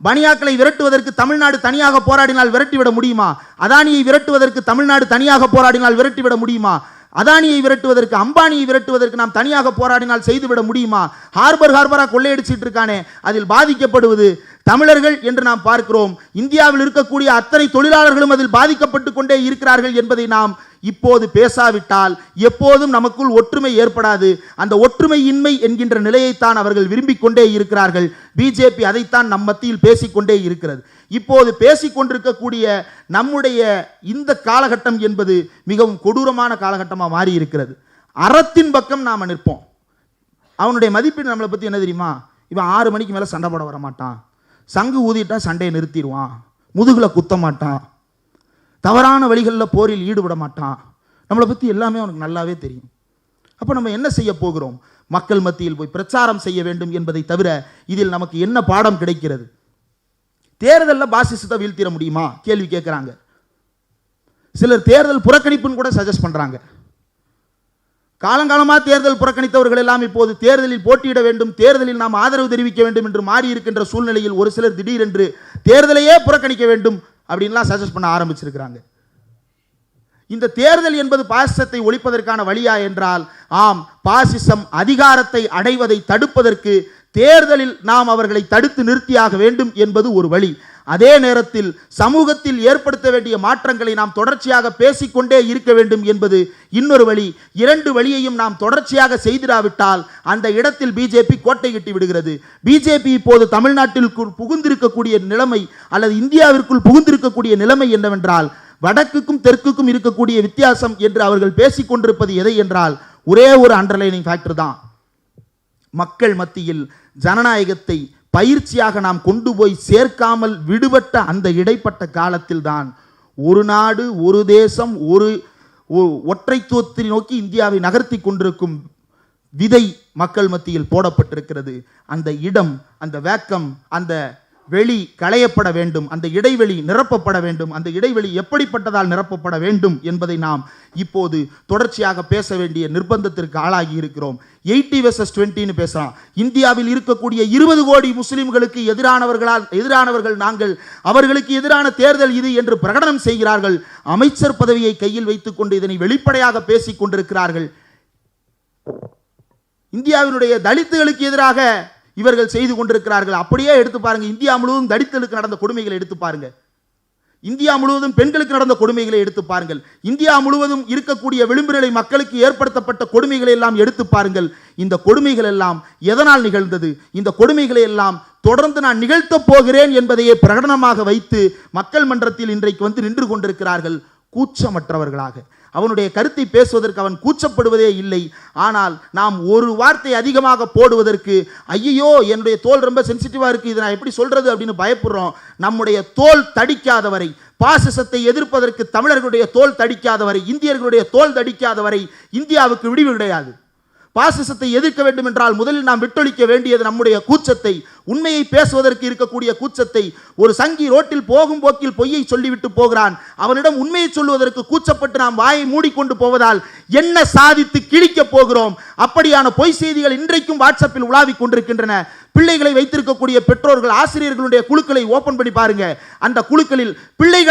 Speaker 1: பனியாக்களை விரட்டுவதற்கு தமிழ்நாடு தனியாக போராடினால் விரட்டிவிட முடியுமா? அதானியை விரட்டுவதற்கு தமிழ்நாடு தனியாக போராடினால் விரட்டிவிட முடியுமா? அதானியை விரட்டுவதற்கு, அம்பானியை விரட்டுவதற்கு நாம் தனியாக போராடினால் செய்துவிட முடியுமா? ஹார்பரா கொள்ளையடிச்சிட்டு இருக்கானே, அதில் பாதிக்கப்படுவது தமிழர்கள் என்று நாம் பார்க்கிறோம். இந்தியாவில் இருக்கக்கூடிய அத்தனை தொழிலாளர்களும் அதில் பாதிக்கப்பட்டு கொண்டே இருக்கிறார்கள் என்பதை நாம் இப்போது பேசாவிட்டால் எப்போதும் நமக்குள் ஒற்றுமை ஏற்படாது. அந்த ஒற்றுமையின்மை என்கின்ற நிலையைத்தான் அவர்கள் விரும்பிக் கொண்டே இருக்கிறார்கள். பிஜேபி அதைத்தான் நம் மத்தியில் பேசிக்கொண்டே இருக்கிறது. இப்போது பேசிக்கொண்டிருக்கக்கூடிய நம்முடைய இந்த காலகட்டம் என்பது மிகவும் கொடூரமான காலகட்டமாக மாறி இருக்கிறது. அறத்தின் பக்கம் நாம் நிற்போம். அவனுடைய மதிப்பீடு நம்மளை பற்றி என்ன தெரியுமா? இவன் 6 மணிக்கு மேலே சண்டை போட வர மாட்டான், சங்கு ஊதிட்டா சண்டையை நிறுத்திடுவான், முதுகில் குத்த மாட்டான், தவறான வழிகளில் போரில் ஈடுபட மாட்டான். நம்மளை பற்றி எல்லாமே அவனுக்கு நல்லாவே தெரியும். அப்போ நம்ம என்ன செய்ய போகிறோம்? மக்கள் மத்தியில் போய் பிரச்சாரம் செய்ய வேண்டும் என்பதை தவிர இதில் நமக்கு என்ன பாடம் கிடைக்கிறது? தேர்தலில் பாசிசத்தை வீழ்த்திட முடியுமா கேள்வி கேட்குறாங்க. சிலர் தேர்தல் புறக்கணிப்புன்னு கூட சஜஸ்ட் பண்ணுறாங்க. காலங்காலமாக தேர்தல் புறக்கணித்தவர்கள் எல்லாம் இப்போது தேர்தலில் போட்டியிட வேண்டும், தேர்தலில் நாம் ஆதரவு தெரிவிக்க வேண்டும் என்று மாறி இருக்கின்ற சூழ்நிலையில் ஒரு சிலர் திடீரென்று தேர்தலையே புறக்கணிக்க வேண்டும் அப்படின்லாம் சஜஸ்ட் பண்ண ஆரம்பிச்சிருக்கிறாங்க. இந்த தேர்தல் என்பது பாசிசத்தை ஒழிப்பதற்கான வழியா என்றால் ஆம், பாசிசம் அதிகாரத்தை அடைவதை தடுப்பதற்கு தேர்தலில் நாம் அவர்களை தடுத்து நிறுத்தியாக வேண்டும் என்பது ஒரு வழி. அதே நேரத்தில் சமூகத்தில் ஏற்படுத்த வேண்டிய மாற்றங்களை நாம் தொடர்ச்சியாக பேசிக்கொண்டே இருக்க வேண்டும் என்பது இன்னொரு வழி. 2 வழியையும் நாம் தொடர்ச்சியாக செய்திடாவிட்டால் அந்த இடத்தில் பிஜேபி கோட்டை கட்டி விடுகிறது. பிஜேபி இப்போது தமிழ்நாட்டிற்குள் புகுந்திருக்கக்கூடிய நிலைமை அல்லது இந்தியாவிற்குள் புகுந்திருக்கக்கூடிய நிலைமை என்னவென்றால், வடக்குக்கும் தெற்குக்கும் இருக்கக்கூடிய வித்தியாசம் என்று அவர்கள் பேசிக் கொண்டிருப்பது எதை என்றால் ஒரே ஒரு அண்டர்லைனிங் ஃபேக்டர் தான். மக்கள் மத்தியில் ஜனநாயகத்தை பயிற்சியாக நாம் கொண்டு போய் சேர்க்காமல் விடுபட்ட அந்த இடைப்பட்ட காலத்தில் தான் ஒரு நாடு, ஒரு தேசம், ஒரு ஒற்றைத்துவத்தை நோக்கி இந்தியாவை நகர்த்தி கொண்டிருக்கும் விதை மக்கள் மத்தியில் போடப்பட்டிருக்கிறது. அந்த இடம், அந்த வேக்கம், அந்த வெளி களையப்பட வேண்டும், அந்த இடைவெளி நிரப்பப்பட வேண்டும். அந்த இடைவெளி எப்படிப்பட்டதால் நிரப்பப்பட வேண்டும் என்பதை நாம் இப்போது தொடர்ச்சியாக பேச வேண்டிய நிர்பந்தத்திற்கு ஆளாகி இருக்கிறோம். 80 vs 20 பேசலாம். இந்தியாவில் இருக்கக்கூடிய 20 கோடி முஸ்லிம்களுக்கு எதிரானவர்கள் நாங்கள், அவர்களுக்கு எதிரான தேர்தல் இது என்று பிரகடனம் செய்கிறார்கள். அமைச்சர் பதவியை கையில் வைத்துக் கொண்டு இதனை வெளிப்படையாக பேசிக் கொண்டிருக்கிறார்கள். இந்தியாவினுடைய தலித்துகளுக்கு எதிராக இவர்கள் செய்து கொண்டிருக்கிறார்கள். அப்படியே எடுத்து பாருங்க, இந்தியா முழுவதும் தலித்துகளுக்கு நடந்த கொடுமைகளை எடுத்து பாருங்க, இந்தியா முழுவதும் பெண்களுக்கு நடந்த கொடுமைகளை எடுத்து பாருங்கள், இந்தியா முழுவதும் இருக்கக்கூடிய விளிம்பு நிலை மக்களுக்கு ஏற்படுத்தப்பட்ட கொடுமைகளை எல்லாம் எடுத்து பாருங்கள். இந்த கொடுமைகள் எல்லாம் எதனால் நிகழ்ந்தது? இந்த கொடுமைகளை எல்லாம் தொடர்ந்து நான் நிகழ்த்தப் போகிறேன் என்பதையே பிரகடனமாக வைத்து மக்கள் மன்றத்தில் இன்றைக்கு வந்து நின்று கொண்டிருக்கிறார்கள். கூச்சமற்றவர்களாக அவனுடைய கருத்தை பேசுவதற்கு அவன் கூச்சப்படுவதே இல்லை. ஆனால் நாம் ஒரு வார்த்தை அதிகமாக போடுவதற்கு ஐயோ என்னுடைய தோல் ரொம்ப சென்சிட்டிவாக இருக்குது, இதை நான் எப்படி சொல்கிறது அப்படின்னு பயப்படுறோம். நம்முடைய தோல் தடிக்காதவரை, பாசிசத்தை எதிர்ப்பதற்கு தமிழர்களுடைய தோல் தடிக்காதவரை, இந்தியர்களுடைய தோல் தடிக்காதவரை இந்தியாவுக்கு விடிவு கிடையாது. பாசிசத்தை எதிர்க்க வேண்டும் என்றால் முதலில் நாம் விட்டொழிக்க வேண்டியது நம்முடைய கூச்சத்தை, உண்மையை பேசுவதற்கு இருக்கக்கூடிய கூச்சத்தை. ஒரு சங்கி ரோட்டில் போகும் போக்கில் பொய்யை சொல்லிவிட்டு போகிறான். அவனிடம் உண்மையை சொல்லுவதற்கு கூச்சப்பட்டு நாம் வாயை மூடிக்கொண்டு போவதால் என்ன சாதித்து கிழிக்க போகிறோம்? அப்படியான பொய் செய்திகள் இன்றைக்கும் வாட்ஸ்அப்பில் உலாவிக் கொண்டிருக்கின்றன. பிள்ளைகளை வைத்திருக்கக்கூடிய பெற்றோர்கள், ஆசிரியர்களுடைய குழுக்களை ஓபன் பண்ணி பாருங்க. அந்த குழுக்களில் பிள்ளை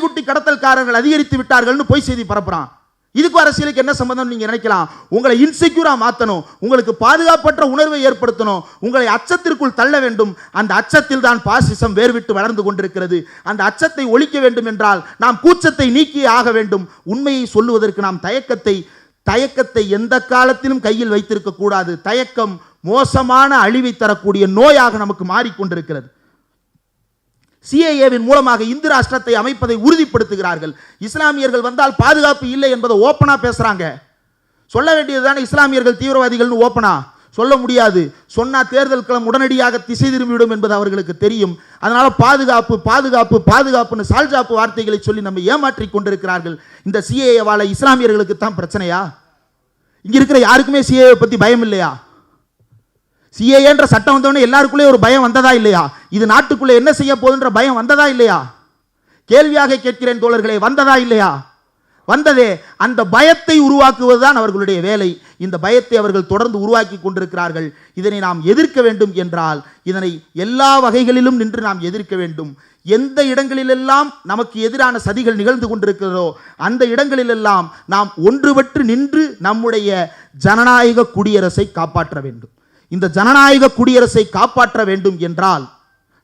Speaker 1: குட்டி கடத்தல்காரர்கள் அதிகரித்து விட்டார்கள் பொய் செய்தி பரப்புறான். இதுக்கு அரசியலுக்கு என்ன சம்பந்தம் நீங்க நினைக்கலாம்? உங்களை இன்செக்யூரா மாற்றணும், உங்களுக்கு பாதுகாப்பற்ற உணர்வை ஏற்படுத்தணும், உங்களை அச்சத்திற்குள் தள்ள வேண்டும். அந்த அச்சத்தில் தான் பாசிசம் வேர்விட்டு வளர்ந்து கொண்டிருக்கிறது. அந்த அச்சத்தை ஒழிக்க வேண்டும் என்றால் நாம் கூச்சத்தை நீக்கியே ஆக வேண்டும். உண்மையை சொல்லுவதற்கு நாம் தயக்கத்தை எந்த காலத்திலும் கையில் வைத்திருக்க கூடாது. தயக்கம் மோசமான அழிவை தரக்கூடிய நோயாக நமக்கு மாறிக்கொண்டிருக்கிறது. சிஏஏவின் மூலமாக இந்து ராஷ்டிரத்தை அமைப்பதை உறுதிப்படுத்துகிறார்கள். இஸ்லாமியர்கள் வந்தால் பாதுகாப்பு இல்லை என்பதை ஓப்பனா பேசுறாங்க. சொல்ல வேண்டியதுதானே இஸ்லாமியர்கள் தீவிரவாதிகள்னு ஓப்பனா சொல்ல முடியாது. சொன்னா தேர்தல் களம் உடனடியாக திசை திரும்பிவிடும் என்பது அவர்களுக்கு தெரியும். அதனால பாதுகாப்புன்னு சால்ஜாப்பு வார்த்தைகளை சொல்லி நம்ம ஏமாற்றி கொண்டிருக்கிறார்கள். இந்த சிஏஏவால இஸ்லாமியர்களுக்கு தான் பிரச்சனையா? இங்க இருக்கிற யாருக்குமே சிஏஏ பத்தி பயம் இல்லையா? சிஏஏ என்ற சட்டம் வந்தவொடனே எல்லாருக்குள்ளே ஒரு பயம் வந்ததா இல்லையா? இது நாட்டுக்குள்ளே என்ன செய்ய போகுதுன்ற பயம் வந்ததா இல்லையா? கேள்வியாக கேட்கிறேன் தோழர்களே, வந்ததா இல்லையா? வந்ததே. அந்த பயத்தை உருவாக்குவதுதான் அவர்களுடைய வேலை. இந்த பயத்தை அவர்கள் தொடர்ந்து உருவாக்கி கொண்டிருக்கிறார்கள். இதனை நாம் எதிர்க்க வேண்டும் என்றால் இதனை எல்லா வகைகளிலும் நின்று நாம் எதிர்க்க வேண்டும். எந்த இடங்களிலெல்லாம் நமக்கு எதிரான சதிகள் நிகழ்ந்து கொண்டிருக்கிறதோ அந்த இடங்களிலெல்லாம் நாம் ஒன்றுபட்டு நின்று நம்முடைய ஜனநாயக குடியரசை காப்பாற்ற வேண்டும். இந்த ஜனநாயக குடியரசை காப்பாற்ற வேண்டும் என்றால்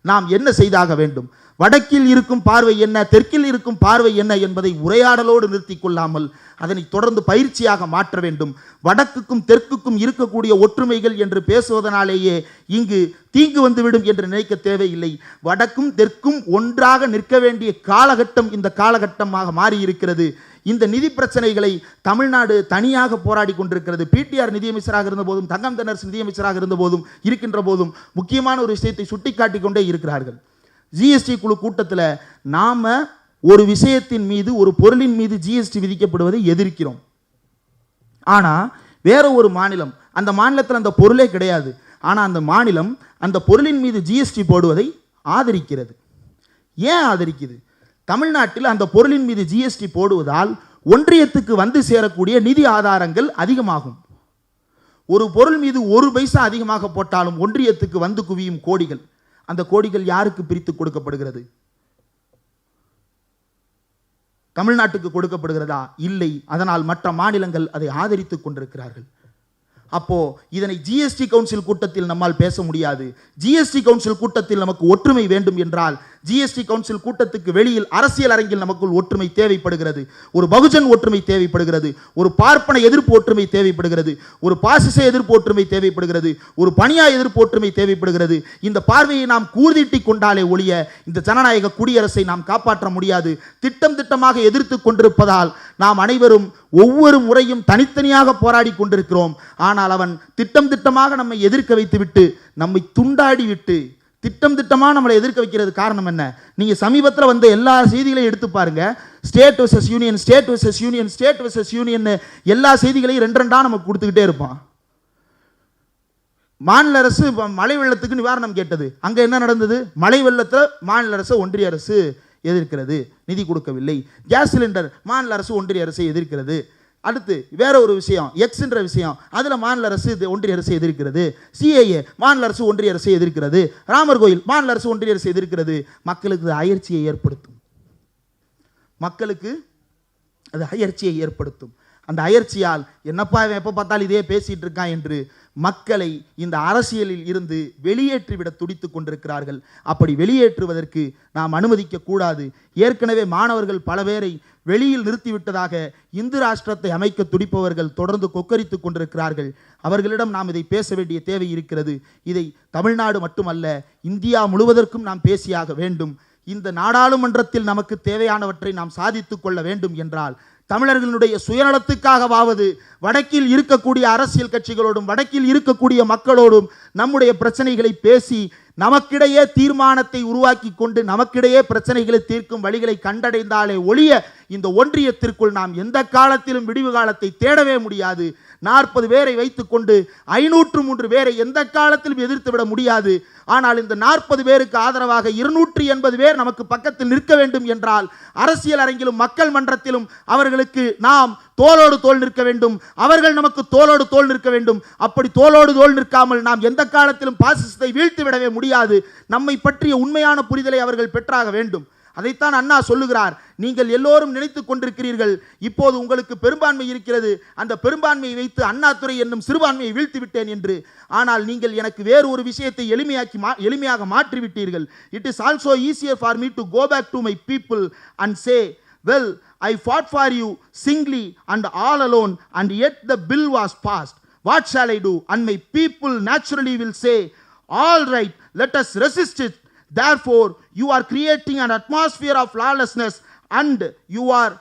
Speaker 1: நாம் என்ன செய்தாக வேண்டும்? வடக்கில் இருக்கும் பார்வை என்ன, தெற்கில் இருக்கும் பார்வை என்ன என்பதை உரையாடலோடு நிறுத்தி கொள்ளாமல் அதனை தொடர்ந்து பயிற்சியாக மாற்ற வேண்டும். வடக்குக்கும் தெற்குக்கும் இருக்கக்கூடிய ஒற்றுமைகள் என்று பேசுவதனாலேயே இங்கு தீங்கு வந்துவிடும் என்று நினைக்க தேவையில்லை. வடக்கும் தெற்கும் ஒன்றாக நிற்க வேண்டிய காலகட்டம் இந்த காலகட்டமாக மாறியிருக்கிறது. இந்த நிதி பிரச்சனைகளை தமிழ்நாடு தனியாக போராடி கொண்டிருக்கிறது. பிடிஆர் நிதியமைச்சராக இருந்த போதும், தங்கம் தென்னரசு நிதியமைச்சராக இருந்த போதும், இருக்கின்ற போதும் முக்கியமான ஒரு விஷயத்தை சுட்டிக்காட்டி கொண்டே இருக்கிறார்கள். ஜிஎஸ்டி குழு கூட்டத்தில் நாம ஒரு விஷயத்தின் மீது, ஒரு பொருளின் மீது ஜிஎஸ்டி விதிக்கப்படுவதை எதிர்க்கிறோம். ஆனால் வேற ஒரு மாநிலம், அந்த மாநிலத்தில் அந்த பொருளே கிடையாது, ஆனால் அந்த மாநிலம் அந்த பொருளின் மீது ஜிஎஸ்டி போடுவதை ஆதரிக்கிறது. ஏன் ஆதரிக்குது? தமிழ்நாட்டில் அந்த பொருளின் மீது ஜிஎஸ்டி போடுவதால் ஒன்றியத்துக்கு வந்து சேரக்கூடிய நிதி ஆதாரங்கள் அதிகமாகும். ஒரு பொருள் மீது 1 பைசா அதிகமாக போட்டாலும் ஒன்றியத்துக்கு வந்து குவியும் கோடிகள். அந்த கோடிகள் யாருக்கு பிரித்து கொடுக்கப்படுகிறது? தமிழ்நாட்டுக்கு கொடுக்கப்படுகிறதா? இல்லை. அதனால் மற்ற மாநிலங்கள் அதை ஆதரித்துக் கொண்டிருக்கிறார்கள். அப்போ இதனை ஜிஎஸ்டி கவுன்சில் கூட்டத்தில் நம்மால் பேச முடியாது. ஜிஎஸ்டி கவுன்சில் கூட்டத்தில் நமக்கு ஒற்றுமை வேண்டும் என்றால் ஜிஎஸ்டி கவுன்சில் கூட்டத்துக்கு வெளியில் அரசியல் அரங்கில் நமக்குள் ஒற்றுமை தேவைப்படுகிறது. ஒரு பகுஜன் ஒற்றுமை தேவைப்படுகிறது, ஒரு பார்ப்பன எதிர்ப்பு ஒற்றுமை தேவைப்படுகிறது, ஒரு பாசிச எதிர்ப்பு ஒற்றுமை தேவைப்படுகிறது, ஒரு பணியா எதிர்ப்பு ஒற்றுமை தேவைப்படுகிறது. இந்த பார்வையை நாம் கூர்தீட்டி கொண்டாலே ஒழிய இந்த ஜனநாயக குடியரசை நாம் காப்பாற்ற முடியாது. திட்டம் திட்டமாக எதிர்த்து கொண்டிருப்பதால் நாம் அனைவரும் ஒவ்வொரு முறையும் தனித்தனியாக போராடி கொண்டிருக்கிறோம். ஆனால் அவன் திட்டம் திட்டமாக நம்மை எதிர்க்க வைத்துவிட்டு, நம்மை துண்டாடி விட்டு, திட்டம் திட்டமாக நம்மளை எதிர்க்க வைக்கிறது காரணம் என்ன? நீங்க சமீபத்தில் வந்த எல்லா செய்திகளையும் எடுத்து பாருங்க. State versus union, state versus union, state versus union, எல்லா செய்திகளையும் 2 நமக்கு கொடுத்துக்கிட்டே இருப்பான். மாநில அரசு மழை வெள்ளத்துக்கு நிவாரணம் கேட்டது, அங்க என்ன நடந்தது? மழை வெள்ளத்தில் மாநில அரசு ஒன்றிய அரசு எதிர்க்கிறது, நிதி கொடுக்கவில்லை. கேஸ் சிலிண்டர் மாநில அரசு ஒன்றிய அரசை எதிர்க்கிறது. அடுத்து வேற ஒரு விஷயம், எக்ஸ்ன்ற விஷயம், அதில் மாநில அரசு ஒன்றிய அரசு எதிர்க்கிறது. சிஏஏ மாநில அரசு ஒன்றிய அரசை எதிர்க்கிறது. ராமர் கோயில் மாநில அரசு ஒன்றிய அரசு எதிர்க்கிறது. மக்களுக்கு அயற்சியை ஏற்படுத்தும். மக்களுக்கு அது அயற்சியை ஏற்படுத்தும். அந்த அயற்சியால் என்னப்பா எப்போ பார்த்தாலும் இதே பேசிட்டு இருக்கான் என்று மக்களை இந்த அரசியலில் இருந்து வெளியேற்றிவிட துடித்துக் கொண்டிருக்கிறார்கள். அப்படி வெளியேற்றுவதற்கு நாம் அனுமதிக்க கூடாது. ஏற்கனவே மாணவர்கள் பல பேரை வெளியில் நிறுத்திவிட்டதாக இந்து ராஷ்டிரத்தை அமைக்க துடிப்பவர்கள் தொடர்ந்து கொக்கரித்துக் கொண்டிருக்கிறார்கள். அவர்களிடம் நாம் இதை பேச வேண்டிய தேவை இருக்கிறது. இதை தமிழ்நாடு மட்டுமல்ல, இந்தியா முழுவதற்கும் நாம் பேசியாக வேண்டும். இந்த நாடாளுமன்றத்தில் நமக்கு தேவையானவற்றை நாம் சாதித்துக் கொள்ள வேண்டும் என்றால் தமிழர்களுடைய சுயநலத்துக்காகவாவது வடக்கில் இருக்கக்கூடிய அரசியல் கட்சிகளோடும் வடக்கில் இருக்கக்கூடிய மக்களோடும் நம்முடைய பிரச்சனைகளை பேசி நமக்கிடையே தீர்மானத்தை உருவாக்கி கொண்டு நமக்கிடையே பிரச்சனைகளை தீர்க்கும் வழிகளை கண்டடைந்தாலே ஒழிய இந்த ஒன்றியத்திற்குள் நாம் எந்த காலத்திலும் விடிவு காலத்தை தேடவே முடியாது. 40 பேரை வைத்துக்கொண்டு 503 பேரை எந்த காலத்திலும் எதிர்த்து விட முடியாது. ஆனால் இந்த 40 பேருக்கு ஆதரவாக 280 பேர் நமக்கு பக்கத்தில் நிற்க வேண்டும் என்றால் அரசியல் அரங்கிலும் மக்கள் மன்றத்திலும் அவர்களுக்கு நாம் தோளோடு தோள் நிற்க வேண்டும். அவர்கள் நமக்கு தோளோடு தோள் நிற்க வேண்டும். அப்படி தோளோடு தோள் நிற்காமல் நாம் எந்த காலத்திலும் பாசிசத்தை வீழ்த்தி விடவே முடியாது. நம்மை பற்றிய உண்மையான புரிதலை அவர்கள் பெற்றாக வேண்டும். அதைத்தான் அண்ணா சொல்லுகிறார். நீங்கள் எல்லோரும் நினைத்துக் கொண்டிருக்கிறீர்கள் இப்போது உங்களுக்கு பெரும்பான்மை இருக்கிறது, அந்த பெரும்பான்மையை வைத்து அண்ணாதுரை என்னும் சிறுபான்மையை வீழ்த்தி விட்டேன் என்று. ஆனால் நீங்கள் எனக்கு வேறு ஒரு விஷயத்தை எளிமையாக மாற்றிவிட்டீர்கள். It is also easier for me to go back to my people and say, well, I fought for you singly and all alone, and yet the bill was passed. What shall I do? And my people naturally will say, all right, let us resist it. Therefore, you are creating an atmosphere of lawlessness and you are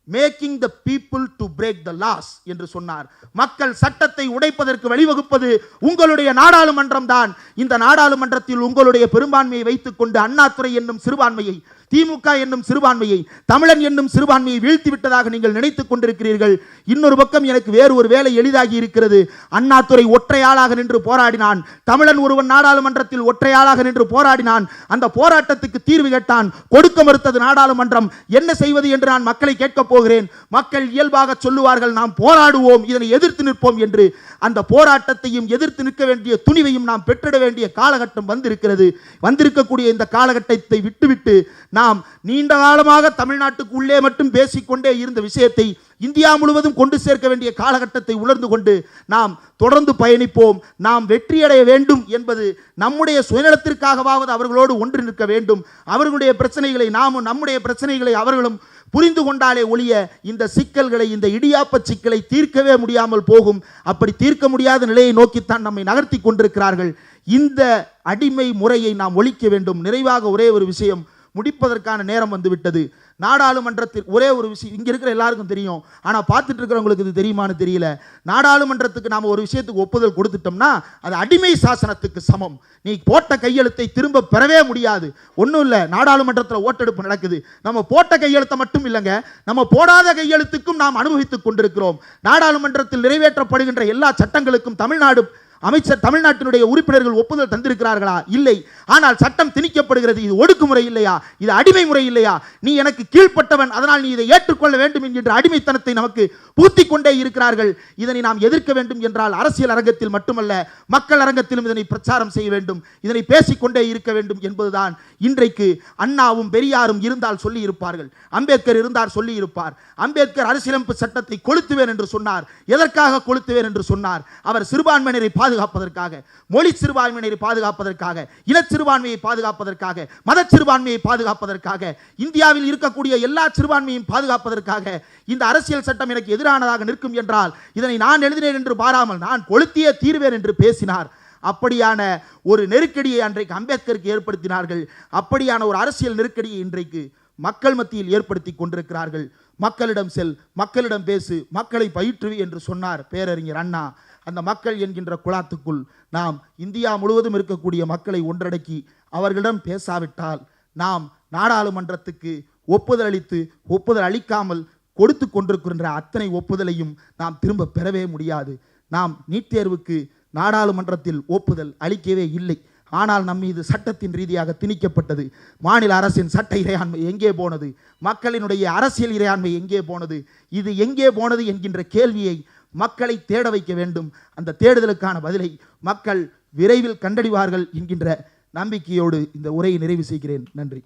Speaker 1: making the people to break the laws என்று சொன்னார். மக்கள் சட்டத்தை உடைப்பதற்கு வழிவகுப்பது உங்களுடைய நாடாளுமன்றம் தான். இந்த நாடாளுமன்றத்தில் உங்களுடைய பெரும்பான்மையை வைத்துக் கொண்டு அண்ணாதுரை என்னும் சிறுபான்மையை, திமுக என்னும் சிறுபான்மையை, தமிழன் என்னும் சிறுபான்மையை வீழ்த்தி விட்டதாக நீங்கள் நினைத்துக் கொண்டிருக்கிறீர்கள். இன்னொரு பக்கம் எனக்கு வேறு ஒரு வேலை எளிதாகி இருக்கிறது. அண்ணாதுரை ஒற்றையாளாக நின்று போராடினான். தமிழன் ஒருவன் நாடாளுமன்றத்தில் ஒற்றையாளாக நின்று போராடினான். அந்த போராட்டத்துக்கு தீர்வு கேட்டான். கொடுக்க மறுத்தது நாடாளுமன்றம். என்ன செய்வது என்று நான் மக்களை கேட்கப் போகிறேன். மக்கள் இயல்பாக சொல்லுவார்கள், நாம் போராடுவோம், இதனை எதிர்த்து நிற்போம் என்று. அந்த போராட்டத்தையும் எதிர்த்து நிற்க வேண்டிய துணிவையும் நாம் பெற்றிட வேண்டிய காலகட்டம் வந்திருக்கிறது. வந்திருக்கக்கூடிய இந்த காலகட்டத்தை விட்டுவிட்டு நாம் நீண்ட காலமாக தமிழ்நாட்டுக்கு உள்ளே மட்டும் பேசிக்கொண்டே இருந்த விஷயத்தை இந்தியா முழுவதும் கொண்டு சேர்க்க வேண்டிய காலகட்டத்தை உணர்ந்து கொண்டு நாம் தொடர்ந்து பயணிப்போம். நாம் வெற்றியடைய வேண்டும் என்பது நம்முடைய சுயநலத்திற்காகவாவது அவர்களோடு ஒன்று நிற்க வேண்டும். அவர்களுடைய பிரச்சனைகளை நாமும், நம்முடைய பிரச்சனைகளை அவர்களும் புரிந்து கொண்டாலே ஒழிய இந்த சிக்கல்களை, இந்த இடியாப்ப சிக்கலை தீர்க்கவே முடியாமல் போகும். அப்படி தீர்க்க முடியாத நிலையை நோக்கித்தான் நம்மை நகர்த்தி கொண்டிருக்கிறார்கள். இந்த அடிமை முறையை நாம் ஒழிக்க வேண்டும். நிறைவாக ஒரே ஒரு விஷயம், முடிப்பதற்கான நேரம் வந்துவிட்டது. நாடாளுமன்றத்தில் ஒரே ஒரு விஷயம் இங்கே இருக்கிற எல்லாருக்கும் தெரியும், ஆனால் பார்த்துட்டு இருக்கிறவங்களுக்கு இது தெரியுமான்னு தெரியல. நாடாளுமன்றத்துக்கு நாம் ஒரு விஷயத்துக்கு ஒப்புதல் கொடுத்துட்டோம்னா அது அடிமை சாசனத்துக்கு சமம். நீ போட்ட கையெழுத்தை திரும்ப பெறவே முடியாது. ஒன்றும் இல்லை, நாடாளுமன்றத்தில் ஓட்டெடுப்பு நடக்குது. நம்ம போட்ட கையெழுத்தை மட்டும் இல்லைங்க, நம்ம போடாத கையெழுத்துக்கும் நாம் அனுபவித்துக் கொண்டிருக்கிறோம். நாடாளுமன்றத்தில் நிறைவேற்றப்படுகின்ற எல்லா சட்டங்களுக்கும் தமிழ்நாட்டினுடைய உறுப்பினர்கள் ஒப்புதல் தந்திருக்கிறார்களா? இல்லை. ஆனால் சட்டம் திணிக்கப்படுகிறது. இது ஒடுக்குமுறை இல்லையா? இது அடிமை முறை இல்லையா? நீ எனக்கு கீழ்ப்பட்டவன், அதனால் நீ இதை ஏற்றுக்கொள்ள வேண்டும் என்கின்ற அடிமைத்தனத்தை நமக்கு பூத்திக் கொண்டே இருக்கிறார்கள். இதனை நாம் எதிர்க்க வேண்டும் என்றால் அரசியல் அரங்கத்தில் மட்டுமல்ல, மக்கள் அரங்கத்திலும் இதனை பிரச்சாரம் செய்ய வேண்டும், இதனை பேசிக்கொண்டே இருக்க வேண்டும் என்பதுதான் இன்றைக்கு அண்ணாவும் பெரியாரும் இருந்தால் சொல்லி இருப்பார்கள். அம்பேத்கர் இருந்தார் சொல்லி இருப்பார். அம்பேத்கர் அரசியலமைப்பு சட்டத்தை கொளுத்துவேன் என்று சொன்னார். எதற்காக கொளுத்துவேன் என்று சொன்னார்? அவர் சிறுபான்மையினரை பாதுகாப்பதற்காக, மொழி சிறுபான்மையினரை பாதுகாப்பதற்காக, இன சிறுபான்மையை பாதுகாப்பதற்காக, மத சிறுபான்மையை பாதுகாப்பதற்காக, இந்தியாவில் இருக்கக்கூடிய எல்லா சிறுபான்மையையும் பாதுகாப்பதற்காக இந்த அரசியல் சட்டம் எனக்கு எதிரானதாக நிற்கும் என்றால் இதனை நான் எழுதினேன் என்று பாராமல் நான் கொளுத்தியே தீர்வேன் என்று பேசினார். அப்படியான ஒரு நெருக்கடியை அன்றைக்கு அம்பேத்கருக்கு ஏற்படுத்தினார்கள். அப்படியான ஒரு அரசியல் நெருக்கடியை இன்றைக்கு மக்கள் மத்தியில் ஏற்படுத்தி கொண்டிருக்கிறார்கள். மக்களிடம் செல், மக்களிடம் பேசு, மக்களை பயிற்றுவி என்று சொன்னார் பேரறிஞர் அண்ணா. அந்த மக்கள் என்கின்ற குழாத்துக்குள் நாம் இந்தியா முழுவதும் இருக்கக்கூடிய மக்களை ஒன்றடக்கி அவர்களிடம் பேசாவிட்டால் நாம் நாடாளுமன்றத்துக்கு ஒப்புதல் அளித்து ஒப்புதல் அளிக்காமல் கொடுத்து கொண்டிருக்கின்ற அத்தனை ஒப்புதலையும் நாம் திரும்ப பெறவே முடியாது. நாம் நீட் தேர்வுக்கு நாடாளுமன்றத்தில் ஒப்புதல் அளிக்கவே இல்லை. ஆனால் நம் மீது சட்டத்தின் ரீதியாக திணிக்கப்பட்டது. மாநில அரசின் சட்ட இறையாண்மை எங்கே போனது? மக்களினுடைய அரசியல் இறையாண்மை எங்கே போனது? இது எங்கே போனது என்கின்ற கேள்வியை மக்களை தேட வைக்க வேண்டும். அந்த தேடுதலுக்கான பதிலை மக்கள் விரைவில் கண்டறிவார்கள் என்கின்ற நம்பிக்கையோடு இந்த உரையை நிறைவு செய்கிறேன். நன்றி.